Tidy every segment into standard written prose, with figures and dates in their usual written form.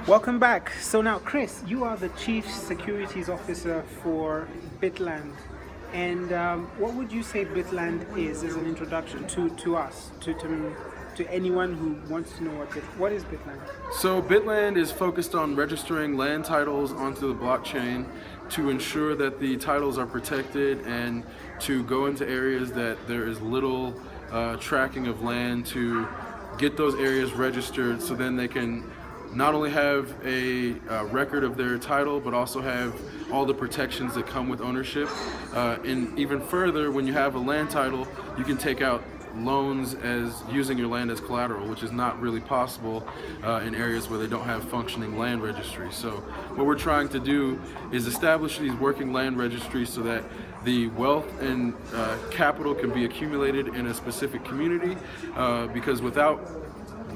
Welcome back. So now, Chris, you are the Chief Securities Officer for Bitland. And what would you say Bitland is as an introduction to us, to anyone who wants to know what is Bitland? So Bitland is focused on registering land titles onto the blockchain to ensure that the titles are protected and to go into areas that there is little tracking of land, to get those areas registered so then they can not only have a record of their title, but also have all the protections that come with ownership. And even further, when you have a land title, you can take out loans as using your land as collateral, which is not really possible in areas where they don't have functioning land registries. So what we're trying to do is establish these working land registries so that the wealth and capital can be accumulated in a specific community, because without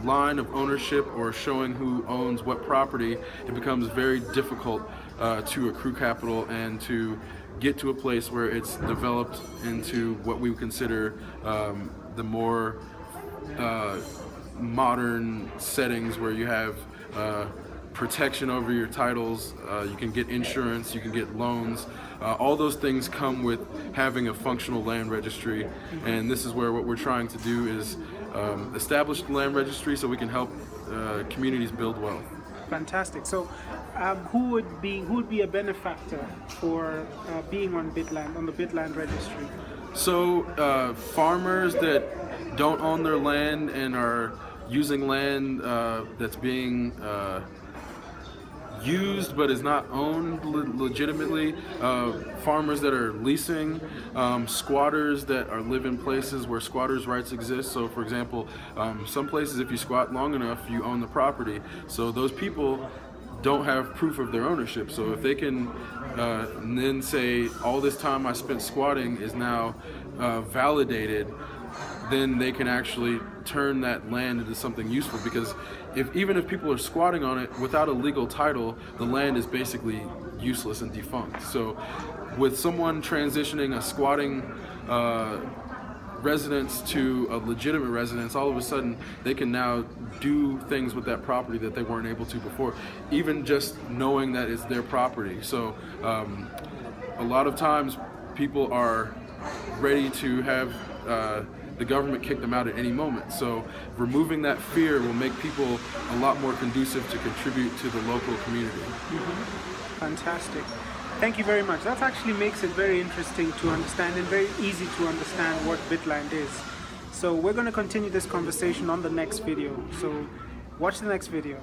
line of ownership or showing who owns what property, it becomes very difficult to accrue capital and to get to a place where it's developed into what we would consider the more modern settings, where you have protection over your titles, you can get insurance, you can get loans. All those things come with having a functional land registry, and this is where what we're trying to do is establish the land registry so we can help communities build wealth. Fantastic. So, who would be a benefactor for being on Bitland, on the Bitland registry? So, farmers that don't own their land and are using land that's being used but is not owned legitimately, farmers that are leasing, squatters that are live in places where squatters' rights exist. So for example, some places if you squat long enough, you own the property. So those people don't have proof of their ownership. So if they can then say all this time I spent squatting is now validated, then they can actually turn that land into something useful, because even if people are squatting on it without a legal title, the land is basically useless and defunct. So with someone transitioning a squatting residence to a legitimate residence, all of a sudden they can now do things with that property that they weren't able to before, even just knowing that it's their property. So a lot of times people are ready to have the government kick them out at any moment. So removing that fear will make people a lot more conducive to contribute to the local community. Mm-hmm. Fantastic. Thank you very much. That actually makes it very interesting to understand and very easy to understand what Bitland is. So we're going to continue this conversation on the next video. So watch the next video.